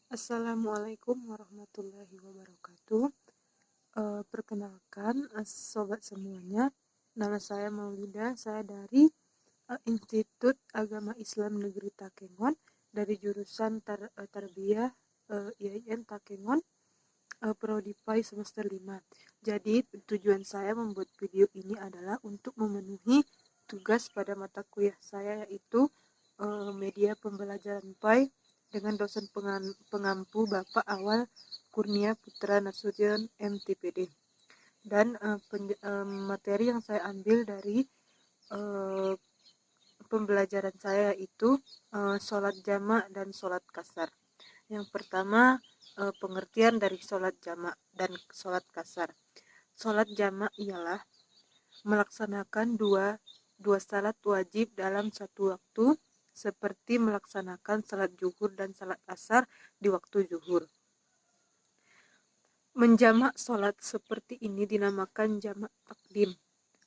Assalamualaikum warahmatullahi wabarakatuh. Perkenalkan, sobat semuanya, nama saya Maulidah. Saya dari Institut Agama Islam Negeri Takengon dari jurusan Tarbiyah IAIN Takengon, Prodi PAI semester 5. Jadi tujuan saya membuat video ini adalah untuk memenuhi tugas pada mata kuliah saya, yaitu media pembelajaran PAI dengan dosen pengampu Bapak Awal Kurnia Putra Nasution MTPD. Dan materi yang saya ambil dari pembelajaran saya itu sholat jamak dan sholat kasar. Yang pertama, pengertian dari sholat jamak dan sholat kasar. Sholat jamak ialah melaksanakan dua salat wajib dalam satu waktu, seperti melaksanakan salat zuhur dan salat asar di waktu zuhur. Menjamak sholat seperti ini dinamakan jamak takdim,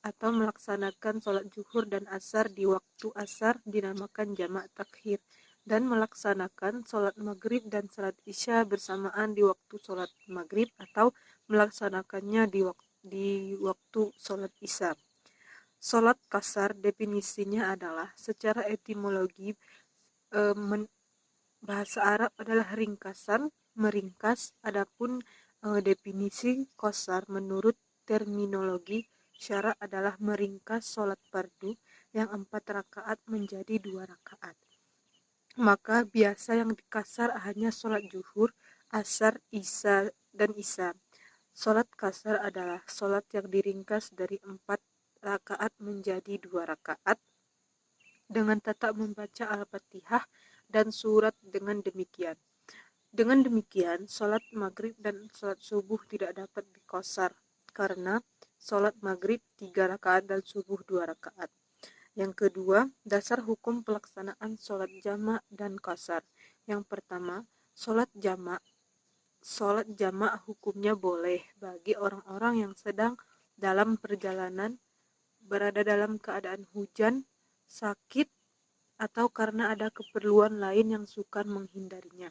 atau melaksanakan sholat zuhur dan asar di waktu asar dinamakan jamak takhir, dan melaksanakan sholat maghrib dan sholat isya bersamaan di waktu sholat maghrib atau melaksanakannya di waktu sholat isya. Sholat kasar definisinya adalah secara etimologi bahasa Arab adalah ringkasan, meringkas. Adapun definisi qasar menurut terminologi syara adalah meringkas sholat fardu yang 4 rakaat menjadi 2 rakaat. Maka biasa yang dikasar hanya sholat zuhur, asar, isya, dan isya. Sholat kasar adalah sholat yang diringkas dari 4 rakaat menjadi 2 rakaat dengan tetap membaca Al-Fatihah dan surat. Dengan demikian, sholat maghrib dan sholat subuh tidak dapat dikosar karena sholat maghrib 3 rakaat dan subuh 2 rakaat. Yang kedua, dasar hukum pelaksanaan sholat jamak dan qasar. Yang pertama, sholat jamak hukumnya boleh bagi orang-orang yang sedang dalam perjalanan, berada dalam keadaan hujan, sakit, atau karena ada keperluan lain yang sukar menghindarinya.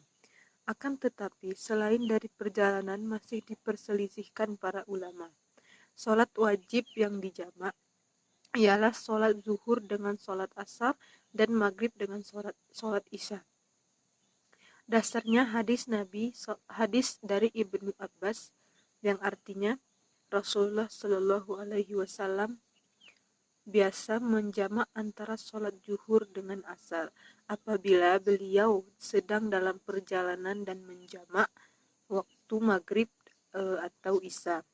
Akan tetapi, selain dari perjalanan masih diperselisihkan para ulama. Sholat wajib yang dijamak ialah sholat zuhur dengan sholat asar dan maghrib dengan sholat isya. Dasarnya hadis dari Ibnu Abbas yang artinya Rasulullah Shallallahu Alaihi Wasallam biasa menjamak antara sholat zuhur dengan asar apabila beliau sedang dalam perjalanan dan menjamak waktu maghrib atau isya.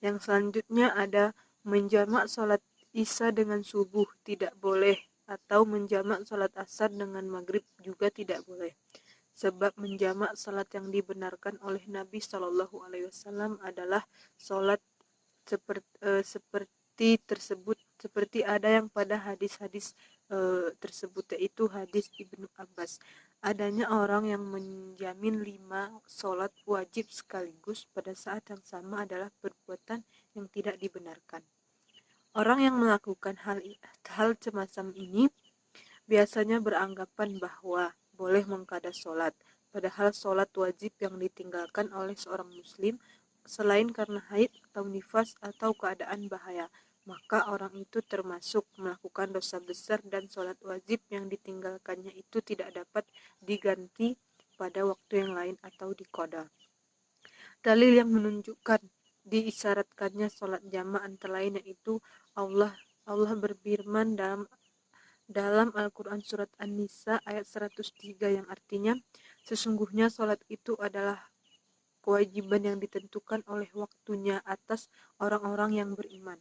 Yang selanjutnya ada menjamak sholat isya dengan subuh tidak boleh, atau menjamak sholat asar dengan maghrib juga tidak boleh. Sebab menjamak salat yang dibenarkan oleh Nabi Shallallahu Alaihi Wasallam adalah sholat seperti ada yang pada hadis-hadis tersebut, yaitu hadis Ibnu Abbas. Adanya orang yang menjamin 5 sholat wajib sekaligus pada saat yang sama adalah perbuatan yang tidak dibenarkan. Orang yang melakukan hal semacam ini biasanya beranggapan bahwa boleh mengqada sholat, padahal sholat wajib yang ditinggalkan oleh seorang muslim selain karena haid atau nifas atau keadaan bahaya, maka orang itu termasuk melakukan dosa besar dan sholat wajib yang ditinggalkannya itu tidak dapat diganti pada waktu yang lain atau diqada. Dalil yang menunjukkan diisyaratkannya sholat jamaah antara lain yaitu Allah berfirman dalam Al-Quran surat An-Nisa ayat 103 yang artinya sesungguhnya sholat itu adalah kewajiban yang ditentukan oleh waktunya atas orang-orang yang beriman.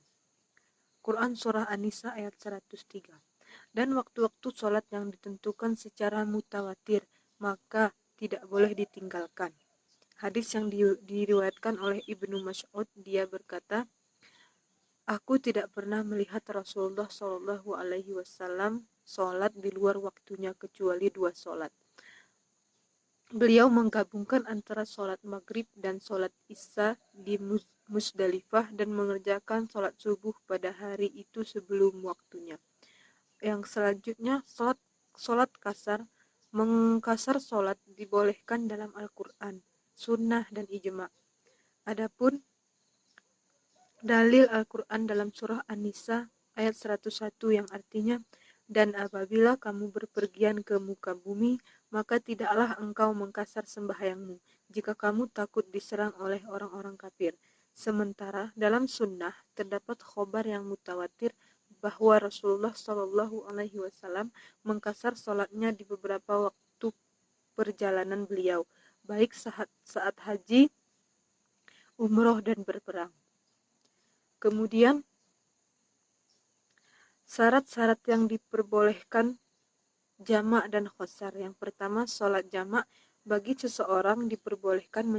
Quran surah An-Nisa ayat 103. Dan waktu-waktu sholat yang ditentukan secara mutawatir maka tidak boleh ditinggalkan. Hadis yang diriwayatkan oleh Ibnu Mas'ud, dia berkata, aku tidak pernah melihat Rasulullah Shallallahu Alaihi Wasallam sholat di luar waktunya kecuali 2 sholat. Beliau menggabungkan antara sholat maghrib dan sholat isya di Musdalifah dan mengerjakan sholat subuh pada hari itu sebelum waktunya. Yang selanjutnya sholat kasar, mengkasar sholat dibolehkan dalam Al-Quran, Sunnah, dan Ijma'. Adapun dalil Al-Quran dalam surah An-Nisa ayat 101 yang artinya, dan apabila kamu berpergian ke muka bumi, maka tidaklah engkau mengkasar sembahyangmu jika kamu takut diserang oleh orang-orang kafir. Sementara dalam sunnah terdapat khobar yang mutawatir bahwa Rasulullah Shallallahu Alaihi Wasallam mengkasar sholatnya di beberapa waktu perjalanan beliau, baik saat haji, umroh, dan berperang. Kemudian syarat-syarat yang diperbolehkan jamak dan qasar. Yang pertama, sholat jamak. Bagi seseorang diperbolehkan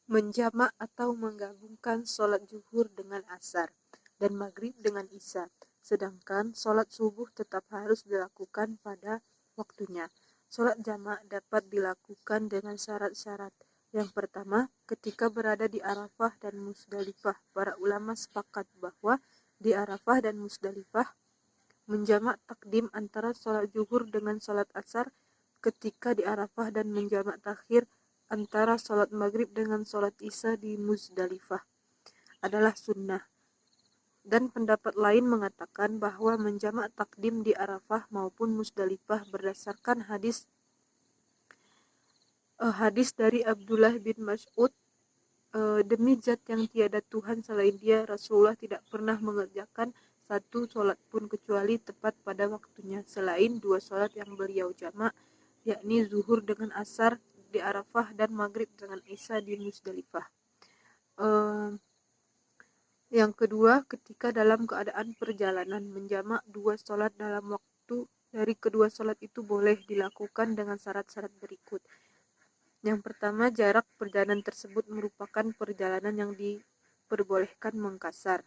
menjamak atau menggabungkan sholat zuhur dengan asar dan maghrib dengan isya. Sedangkan sholat subuh tetap harus dilakukan pada waktunya. Sholat jamak dapat dilakukan dengan syarat-syarat. Yang pertama, ketika berada di Arafah dan Musdalifah, para ulama sepakat bahwa di Arafah dan Musdalifah menjamak takdim antara sholat zuhur dengan sholat asar, ketika di Arafah dan menjamak takhir antara sholat maghrib dengan sholat isya di Musdalifah adalah sunnah. Dan pendapat lain mengatakan bahwa menjamak takdim di Arafah maupun Musdalifah berdasarkan hadis dari Abdullah bin Mas'ud, demi zat yang tiada Tuhan selain dia, Rasulullah tidak pernah mengerjakan satu sholat pun kecuali tepat pada waktunya, selain 2 sholat yang beliau jamak, yakni zuhur dengan asar di Arafah dan maghrib dengan isya di Musdalifah. Yang kedua, ketika dalam keadaan perjalanan, menjamak 2 sholat dalam waktu dari kedua sholat itu boleh dilakukan dengan syarat-syarat berikut. Yang pertama, jarak perjalanan tersebut merupakan perjalanan yang diperbolehkan mengkasar.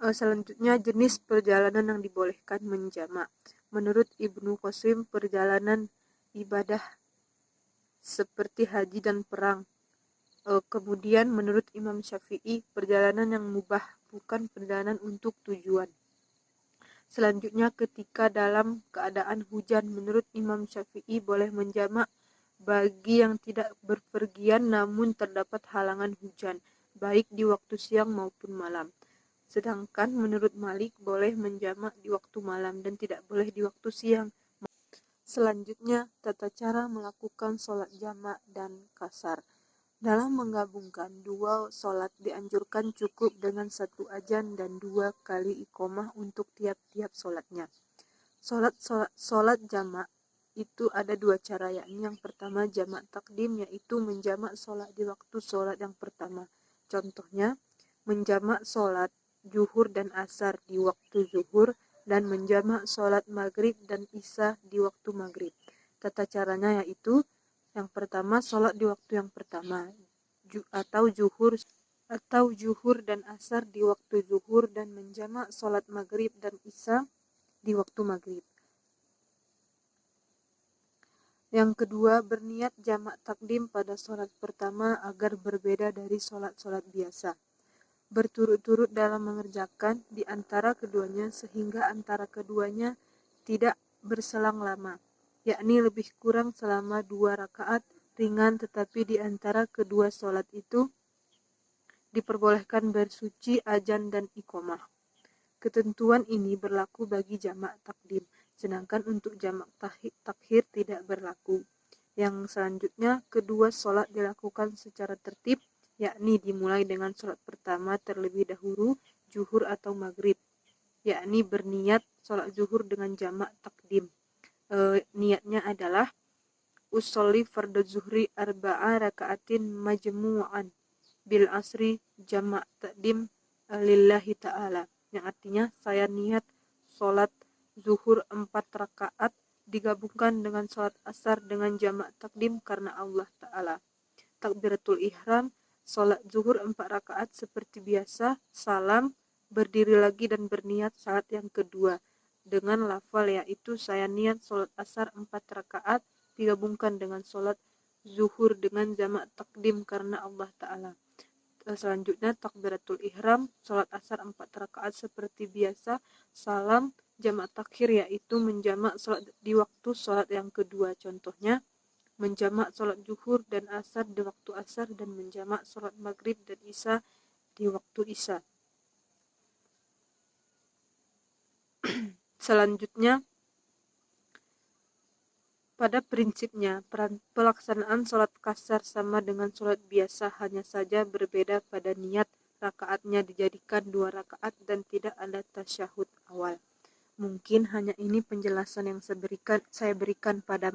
Selanjutnya, jenis perjalanan yang dibolehkan menjamak. Menurut Ibnu Qasim, perjalanan ibadah seperti haji dan perang. Kemudian menurut Imam Syafi'i, perjalanan yang mubah, bukan perjalanan untuk tujuan. Selanjutnya, ketika dalam keadaan hujan, menurut Imam Syafi'i boleh menjamak bagi yang tidak berpergian namun terdapat halangan hujan, baik di waktu siang maupun malam. Sedangkan menurut Malik boleh menjamak di waktu malam dan tidak boleh di waktu siang. Selanjutnya, tata cara melakukan sholat jamak dan qasar. Dalam menggabungkan 2 sholat dianjurkan cukup dengan 1 azan dan 2 kali iqomah untuk tiap-tiap sholatnya. Sholat jamak itu ada 2 cara, yakni yang pertama jamak takdim, yaitu menjamak sholat di waktu sholat yang pertama. Contohnya, menjamak sholat zuhur dan asar di waktu zuhur dan menjamak sholat maghrib dan isya di waktu maghrib. Tata caranya yaitu yang pertama, sholat di waktu yang pertama atau zuhur dan asar di waktu zuhur dan menjamak sholat maghrib dan isya di waktu maghrib. Yang kedua, berniat jamak takdim pada sholat pertama agar berbeda dari sholat-sholat biasa. Berturut-turut dalam mengerjakan di antara keduanya sehingga antara keduanya tidak berselang lama, yakni lebih kurang selama 2 rakaat ringan, tetapi di antara kedua sholat itu diperbolehkan bersuci, azan, dan iqomah. Ketentuan ini berlaku bagi jamak takdim, sedangkan untuk jamak takhir tidak berlaku. Yang selanjutnya, kedua sholat dilakukan secara tertib, yakni dimulai dengan sholat pertama terlebih dahulu, zuhur atau maghrib, yakni berniat sholat zuhur dengan jamak takdim. Niatnya adalah usolli fardhu zuhri arba'a raka'atin majmu'an bil asri jamak takdim lillahi ta'ala, yang artinya saya niat sholat zuhur 4 rakaat digabungkan dengan sholat asar dengan jamak takdim karena Allah Ta'ala. Takbiratul ihram, sholat zuhur 4 rakaat seperti biasa, salam, berdiri lagi dan berniat salat yang kedua dengan lafal yaitu saya niat sholat asar 4 rakaat digabungkan dengan sholat zuhur dengan jamak takdim karena Allah Ta'ala. Selanjutnya takbiratul ihram, sholat asar 4 rakaat seperti biasa, salam, jamak takhir yaitu menjamak sholat di waktu sholat yang kedua. Contohnya, menjamak sholat zuhur dan asar di waktu asar, dan menjamak sholat maghrib dan isya di waktu isya. Selanjutnya, pada prinsipnya, pelaksanaan sholat qasar sama dengan sholat biasa, hanya saja berbeda pada niat. Rakaatnya dijadikan 2 rakaat dan tidak ada tasyahud awal. Mungkin hanya ini penjelasan yang saya berikan pada